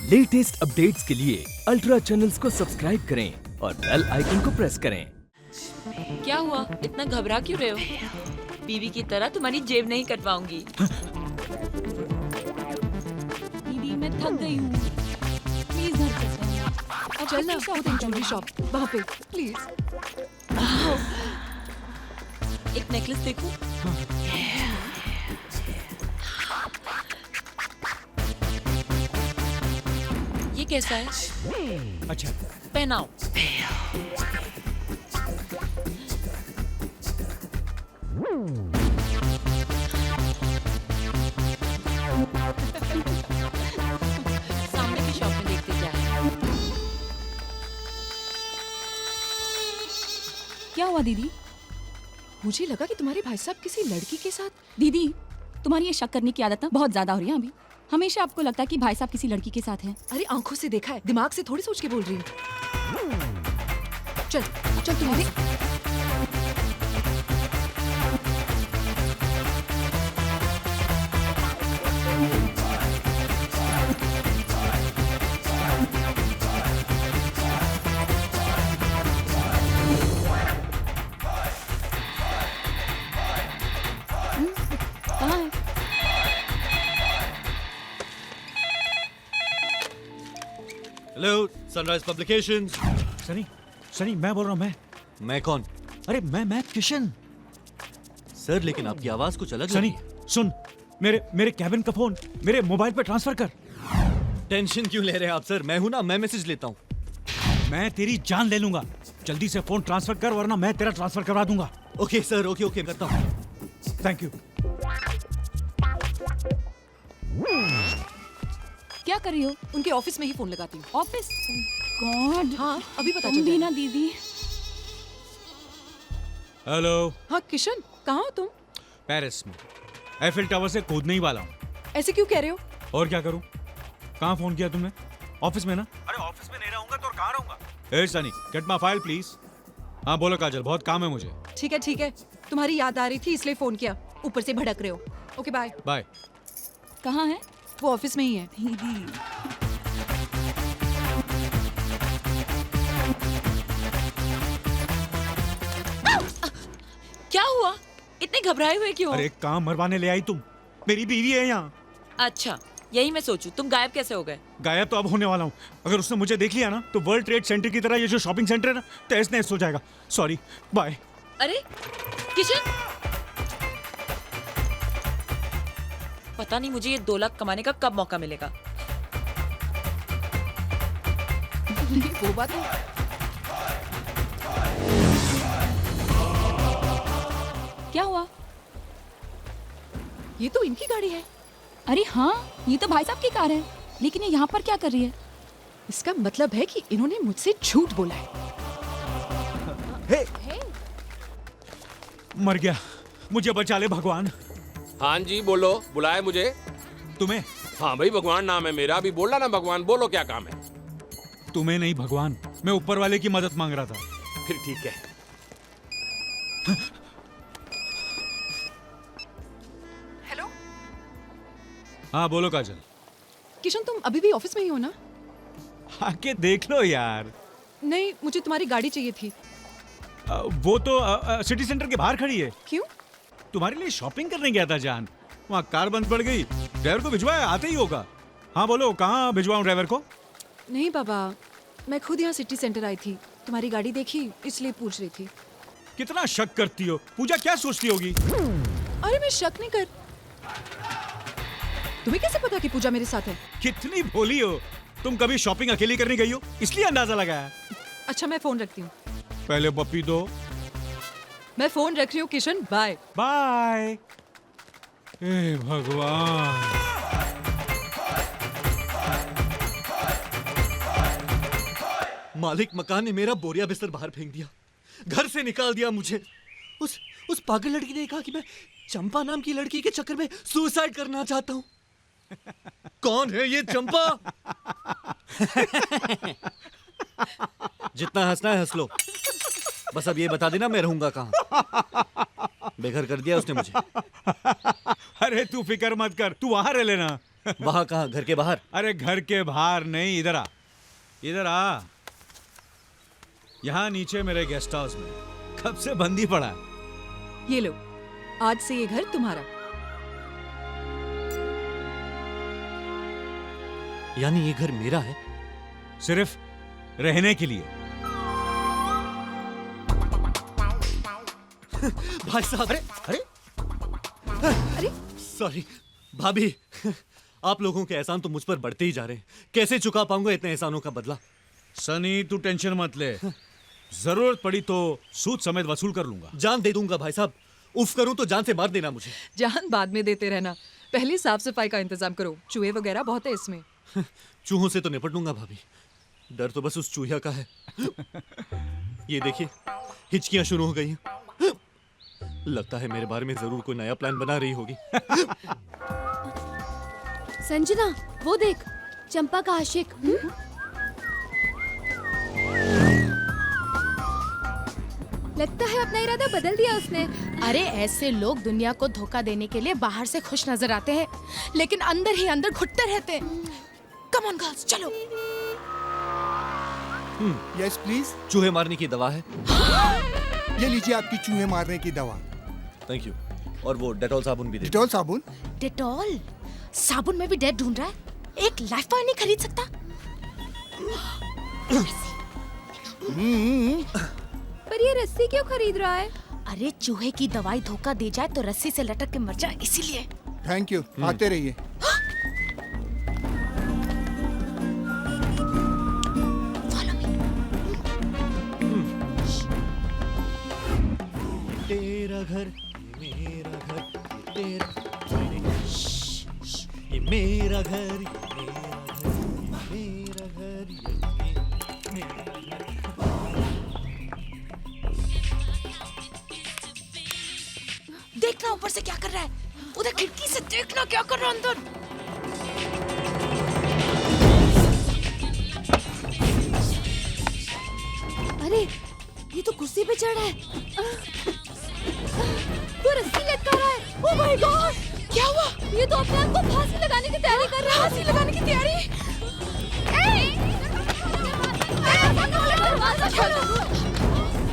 Latest updates के लिए ultra channels को सब्सक्राइब करें और बेल आइकन को प्रेस करें। क्या हुआ? इतना घबरा क्यों रहे हो? बीवी की तरह तुम्हारी जेब नहीं कटवाऊंगी। दीदी मैं थक गई हूँ, प्लीज घर चलते हैं। अब चल ना, शॉप वो ज्वेलरी शॉप वहाँ पे प्लीज। एक नेकलेस देखो। ये कैसा है? अच्छा, पहनाओ। सामने की शॉप में देखते जाए। क्या हुआ दीदी? मुझे लगा कि तुम्हारे भाई साहब किसी लड़की के साथ। दीदी तुम्हारी ये शक करने की आदत ना बहुत ज्यादा हो रही है अभी। हमेशा आपको लगता है कि भाई साहब किसी लड़की के साथ हैं। अरे आंखों से देखा है, दिमाग से थोड़ी सोच के बोल रही हूँ। चल चल तुम्हारे। कहाँ है? Hello, sunrise publications. Sunny, Sunny मैं बोल रहा हूँ। मैं कौन? अरे मैं किशन। सर, लेकिन आपकी आवाज कुछ अलग सनी लगी। सुन, मेरे कैबिन का फोन मेरे मोबाइल पे ट्रांसफर कर। टेंशन क्यों ले रहे हैं आप सर? मैं हूं ना, मैं मैसेज लेता हूँ। मैं तेरी जान ले लूंगा। जल्दी से फोन ट्रांसफर कर वरना मैं तेरा ट्रांसफर करवा दूंगा। ओके सर, ओके करता हूँ। Thank you. क्या कर रही हो? उनके ऑफिस में ही फोन लगाती हूँ। ऑफिस? गॉड। हाँ अभी पता तुम चल भी जाएगा। ना दीदी। हेलो, हाँ किशन, कहाँ हो तुम? पेरिस में एफिल टावर से कूदने ही वाला हूँ। ऐसे क्यों कह रहे हो? और क्या करूँ? कहाँ फोन किया तुमने? ऑफिस में ना? अरे ऑफिस में नहीं रहूंगा तो और कहाँ रहूंगा? ए Sunny, get my file please. हाँ बोलो काजल, बहुत काम है मुझे। ठीक है, तुम्हारी याद आ रही थी इसलिए फोन किया। ऊपर से भड़क रहे हो। Okay bye. बाय। कहाँ है? वो ऑफिस में ही है। दीदी क्या हुआ? इतने घबराए हुए क्यों? अरे काम मरवाने ले आई तुम? मेरी बीवी है यहाँ। अच्छा, यही मैं सोचूं, तुम गायब कैसे हो गए? गायब तो अब होने वाला हूँ। अगर उसने मुझे देख लिया ना तो वर्ल्ड ट्रेड सेंटर की तरह ये जो शॉपिंग सेंटर है ना, तहस नहस हो जाएगा। Sorry, bye. अरे किशन, पता नहीं मुझे ये 2 लाख कमाने का कब मौका मिलेगा। वो बात है। क्या हुआ? ये तो इनकी गाड़ी है। अरे हाँ, ये तो भाई साहब की कार है, लेकिन ये यहाँ पर क्या कर रही है? इसका मतलब है कि इन्होंने मुझसे झूठ बोला है। मर गया, मुझे बचा ले भगवान। हाँ जी बोलो, बुलाए मुझे? तुम्हें? हाँ भाई, भगवान नाम है मेरा। अभी बोला ना भगवान, बोलो क्या काम है? तुम्हें नहीं भगवान, मैं ऊपर वाले की मदद मांग रहा था। फिर ठीक है। हेलो हाँ बोलो काजल। किशन, तुम अभी भी ऑफिस में ही हो ना? आके देख लो यार। नहीं, मुझे तुम्हारी गाड़ी चाहिए थी। वो तो सिटी सेंटर के बाहर खड़ी है। क्यों? तुम्हारे लिए शॉपिंग करने गया था जान। वहाँ कार बंद पड़ गई। ड्राइवर को भिजवाया, आते ही होगा। हाँ बोलो, कहाँ भिजवाऊं ड्राइवर को? नहीं बाबा, मैं खुद यहाँ सिटी सेंटर आई थी, तुम्हारी गाड़ी देखी इसलिए पूछ रही थी। कितना शक करती हो। पूजा क्या सोचती होगी? अरे मैं शक नहीं कर। तुम्हें कैसे पता कि पूजा मेरे साथ है? कितनी भोली हो तुम। कभी शॉपिंग अकेली करने गई हो इसलिए अंदाजा लगाया। अच्छा मैं फोन रखती हूँ। पहले पप्पी दो। मैं फोन रख रही हूँ किशन, बाय। बाय। ए भगवान। मालिक मकान ने मेरा बोरिया बिस्तर बाहर फेंक दिया, घर से निकाल दिया मुझे। उस पागल लड़की ने कहा कि मैं चंपा नाम की लड़की के चक्कर में सुसाइड करना चाहता हूँ। कौन है ये चंपा? जितना हंसना है हंस लो। बस अब ये बता देना मैं रहूंगा कहाँ। बेघर कर दिया उसने मुझे। अरे तू फिक्र मत कर, तू वहां रह लेना। वहां कहाँ, घर के बाहर? अरे घर के बाहर नहीं, इधर आ, इधर आ। यहाँ नीचे मेरे गेस्ट हाउस में कब से बंदी पड़ा है। ये लो, आज से ये घर तुम्हारा। यानी ये घर मेरा है? सिर्फ रहने के लिए। भाई साहब, अरे अरे सॉरी भाभी, आप लोगों के एहसान तो मुझ पर बढ़ते ही जा रहे हैं। कैसे चुका पाऊंगा इतने एहसानों का बदला? सनी तू टेंशन मत ले, जरूरत पड़ी तो सूद समेत वसूल कर लूंगा। जान दे दूंगा भाई साहब, उफ करूं तो जान से मार देना मुझे। जान बाद में देते रहना, पहले साफ सफाई का इंतजाम करो, चूहे वगैरह बहुत है इसमें। चूहों से तो निपट लूंगा भाभी, डर तो बस उस चूहिया का है। ये देखिए, हिचकियां शुरू हो गई हैं। लगता है मेरे बारे में जरूर कोई नया प्लान बना रही होगी। संजना, वो देख, चंपा का आशिक। लगता है अपना इरादा बदल दिया उसने। अरे ऐसे लोग दुनिया को धोखा देने के लिए बाहर से खुश नजर आते हैं, लेकिन अंदर ही अंदर घुटते रहते हैं। कम ऑन गर्ल्स, चलो। Yes please. चूहे मारने की दवा है? ये लीजिए आपकी चूहे मारने की दवा। Thank you. और वो डेटॉल साबुन भी दे। डिटॉल साबुन? डेटॉल साबुन में भी डेट ढूंढ रहा है? एक लाइफ बॉय नहीं खरीद सकता? पर ये रस्सी क्यों खरीद रहा है? अरे चूहे की दवाई धोखा दे जाए तो रस्सी से लटक के मर जाए, इसीलिए। थैंक यू, आते रहिए। तेरा घर, मेरा घर, तेरा, ये मेरा घर, मेरा घर, मेरा घर। देखना ऊपर से क्या कर रहा है, उधर खिड़की से देखना क्या कर रहा है अंदर। अरे ये तो कुर्सी पे चढ़ा है। वो रस्सी लटका रहा है। ओह माय गॉड, क्या हुआ? ये तो अपने आप को फांसी लगाने की तैयारी कर रहा है। फांसी लगाने की तैयारी?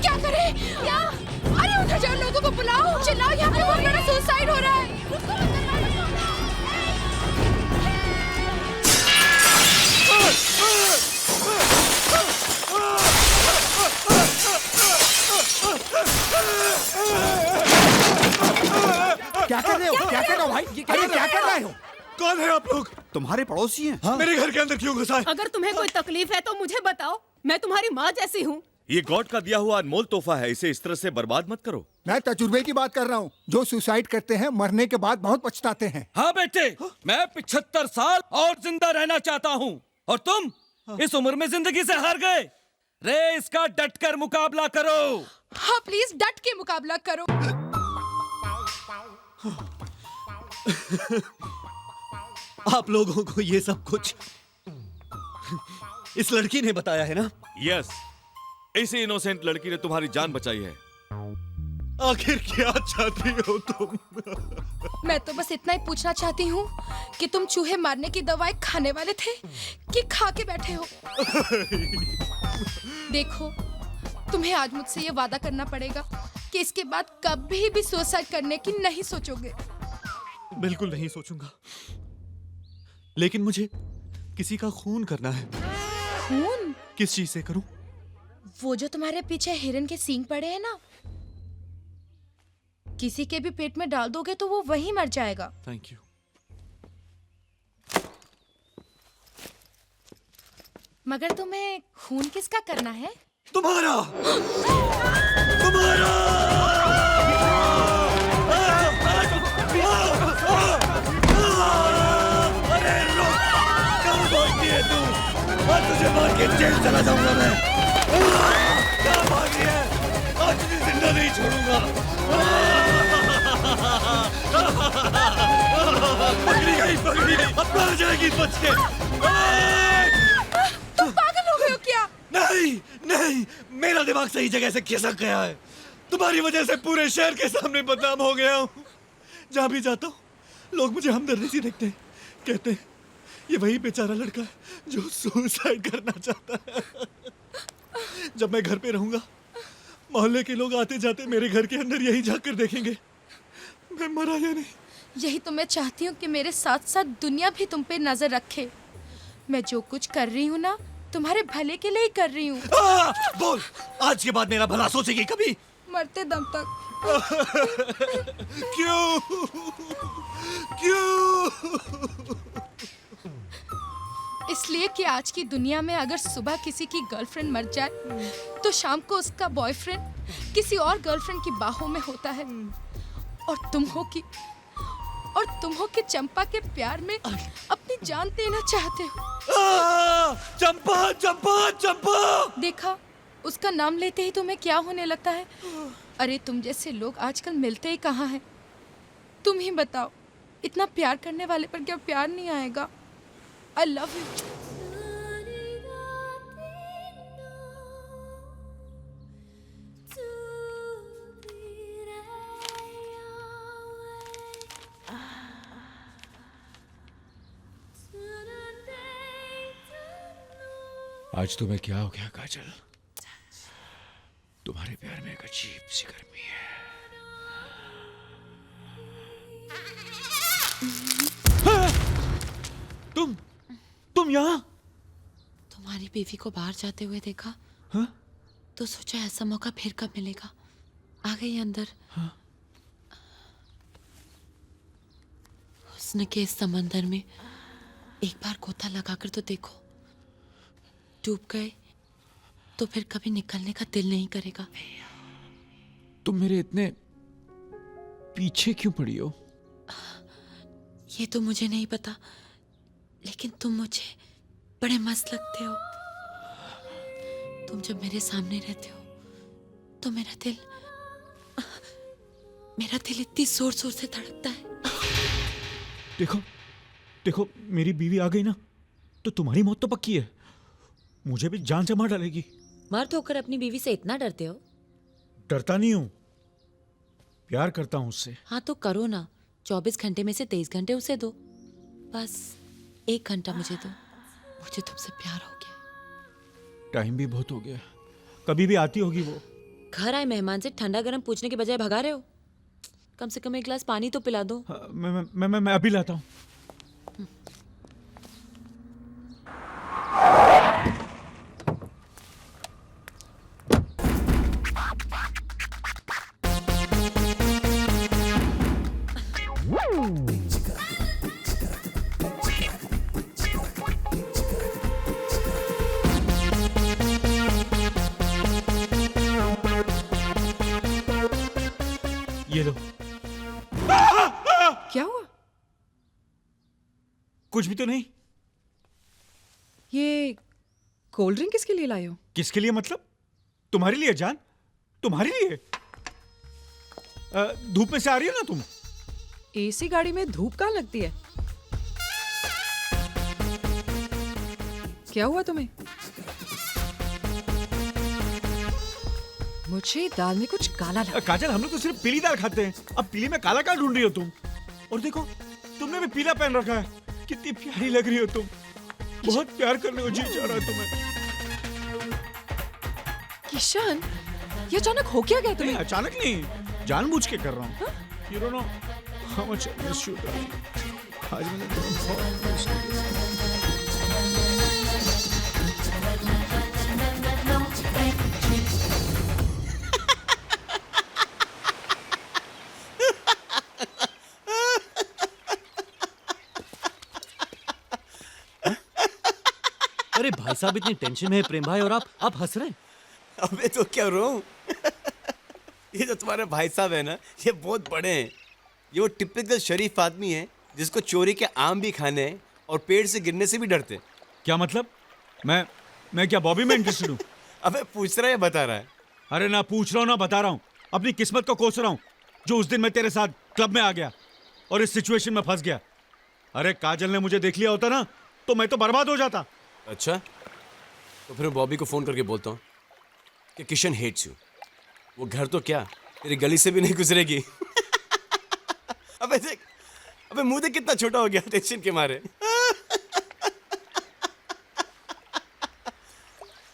क्या करे? क्या? अरे उधर जाओ, लोगों को बुलाओ, चिल्लाओ, यहाँ पे बहुत बड़ा सुसाइड हो रहा है। क्या कर रहे हो? क्या कर रहे हो भाई? अरे क्या कर रहे हो? कौन है आप लोग? तुम्हारे पड़ोसी हैं? हाँ? मेरे घर के अंदर क्यों घुसा है? अगर तुम्हें कोई तकलीफ है तो मुझे बताओ, मैं तुम्हारी माँ जैसी हूँ। ये गॉड का दिया हुआ अनमोल तोहफा है, इसे इस तरह से बर्बाद मत करो। मैं तजुर्बे की बात कर रहा हूँ। जो सुसाइड करते हैं मरने के बाद बहुत पछताते हैं। हाँ बेटे, मैं 75 साल और जिंदा रहना चाहता हूँ, और तुम इस उम्र में जिंदगी से हार गए। रे इसका डट कर मुकाबला करो। हाँ प्लीज डट के मुकाबला करो। आप लोगों को ये सब कुछ इस लड़की ने बताया है ना? यस, इसी इनोसेंट लड़की ने तुम्हारी जान बचाई है। आखिर क्या चाहती हो तुम? मैं तो बस इतना ही पूछना चाहती हूँ कि तुम चूहे मारने की दवाई खाने वाले थे कि खा के बैठे हो? देखो, तुम्हें आज मुझसे ये वादा करना पड़ेगा कि इसके बाद कभी भी सुसाइड करने की नहीं सोचोगे। बिल्कुल नहीं सोचूंगा, लेकिन मुझे किसी का खून करना है। खून? किस चीज से करूं? वो जो तुम्हारे पीछे हिरन के सींग पड़े हैं ना, किसी के भी पेट में डाल दोगे तो वो वहीं मर जाएगा। Thank you. मगर तुम्हें खून किसका करना है? तुम्हारा। तुम्हारा। अरे रुक, कहाँ भागती है तू? आज तुझे मार के जेल चला जाऊंगा मैं। क्या भागी है? आज तुझे जिंदा नहीं छोड़ूंगा। पकड़ी गई, पकड़ी गई। अब मर जाएगी बच के। तुम पागल हो गए हो क्या? नहीं नहीं, मेरा दिमाग सही जगह से खिसक गया है। तुम्हारी वजह से पूरे शहर के सामने बदनाम हो गया हूँ। जहाँ भी जाता हूँ लोग मुझे हमदर्दी से देखते हैं। कहते हैं ये वही बेचारा लड़का है जो सुसाइड करना चाहता है। जब मैं घर पे रहूंगा, मोहल्ले के लोग आते जाते मेरे घर के अंदर यही झांक कर देखेंगे मैं मरा या नहीं। यही तो मैं चाहती हूँ कि मेरे साथ साथ दुनिया भी तुम पे नजर रखे। मैं जो कुछ कर रही हूँ ना, तुम्हारे भले के लिए ही कर रही हूँ। बोल, आज के बाद मेरा भला सोचेगी कभी? मरते दम तक। क्यों? क्यों? इसलिए कि आज की दुनिया में अगर सुबह किसी की गर्लफ्रेंड मर जाए तो शाम को उसका बॉयफ्रेंड किसी और गर्लफ्रेंड की बाहों में होता है। और तुम हो कि चंपा के प्यार में अपनी जान देना चाहते हो। चंपा, चंपा, चंपा! देखा, उसका नाम लेते ही तुम्हें क्या होने लगता है? अरे तुम जैसे लोग आजकल मिलते ही कहाँ हैं? तुम ही बताओ, इतना प्यार करने वाले पर क्या प्यार नहीं आएगा? I love you. आज तुम्हें क्या हो गया काजल? तुम्हारे प्यार में एक अजीब सी गर्मी है। तुम यहाँ? तुम्हारी बीवी को बाहर जाते हुए देखा। हाँ? तो सोचा ऐसा मौका फिर कब मिलेगा। आ गई अंदर। हाँ? हुस्न के इस समंदर में एक बार गोता लगाकर तो देखो। डूब गए तो फिर कभी निकलने का दिल नहीं करेगा। तुम मेरे इतने पीछे क्यों पड़ी हो? ये तो मुझे नहीं पता, लेकिन तुम मुझे बड़े मस्त लगते हो। तुम जब मेरे सामने रहते हो तो मेरा दिल इतनी जोर जोर से धड़कता है। देखो मेरी बीवी आ गई ना तो तुम्हारी मौत तो पक्की है। मुझे भी जान से मार डालेगी। मर्द होकर अपनी बीवी से इतना डरते हो? डरता नहीं हूं, प्यार करता हूं उससे। हाँ तो करो ना। 24 घंटे में से 23 घंटे उसे दो, बस 1 घंटा मुझे दो। मुझे तुमसे प्यार हो गया। टाइम भी बहुत हो गया, कभी भी आती होगी वो। घर आए मेहमान से ठंडा गरम पूछने के बजाय भगा रहे हो। कम से कम 1 गिलास पानी तो पिला दो। हाँ, मैं अभी लाता हूँ। ये लो। क्या हुआ? कुछ भी तो नहीं। ये कोल्ड ड्रिंक किसके लिए लाए हो? किसके लिए मतलब? तुम्हारे लिए जान, तुम्हारे लिए। धूप में से आ रही हो ना तुम? एसी गाड़ी में धूप कहाँ लगती है? क्या हुआ तुम्हें? मुझे दाल में कुछ काला लगा। काजल, हम लोग तो सिर्फ पीली दाल खाते हैं, अब पीली में काला क्या ढूंढ रही हो तुम? और देखो, तुमने भी पीला पहन रखा है। कितनी प्यारी लग रही हो तुम। बहुत प्यार करने को जी चाह रहा है तुम्हें। किशन, ये अचानक हो क्या गया तुम्हें? अचानक नहीं, जानबूझ के कर रहा हूँ। You don't know how much I miss you, darling. आज मैंने बहुत miss किया। अरे भाई साहब, इतनी टेंशन में है प्रेम भाई और आप हंस रहे हैं। अबे तो क्या रो? ये जो तुम्हारे भाई साहब है ना, ये बहुत बड़े हैं। ये वो टिपिकल शरीफ आदमी है जिसको चोरी के आम भी खाने हैं और पेड़ से गिरने से भी डरते। क्या मतलब? मैं क्या बॉबी में इंटरेस्टेड हूँ? अबे पूछ रहा है, बता रहा है। अरे ना पूछ रहा हूँ ना बता रहा हूँ। अपनी किस्मत को कोस रहा हूँ जो उस दिन मैं तेरे साथ क्लब में आ गया और इस सिचुएशन में फंस गया। अरे काजल ने मुझे देख लिया होता ना तो मैं तो बर्बाद हो जाता। अच्छा, तो फिर बॉबी को फोन करके बोलता हूँ कि किशन हेट्स यू। वो घर तो क्या तेरी गली से भी नहीं गुजरेगी। अबे देख, अबे मुंह देख कितना छोटा हो गया टेंशन के मारे।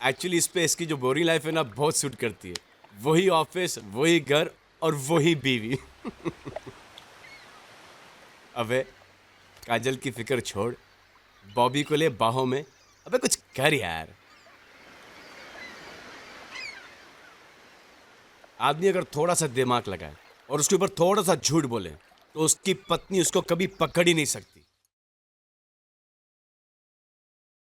एक्चुअली इस पे इसकी जो बोरिंग लाइफ है ना बहुत सूट करती है। वही ऑफिस, वही घर और वही बीवी। अबे काजल की फिक्र छोड़, बॉबी को ले बाहों में। अबे कुछ कर यार। आदमी अगर थोड़ा सा दिमाग लगाए और उसके ऊपर थोड़ा सा झूठ बोले तो उसकी पत्नी उसको कभी पकड़ ही नहीं सकती।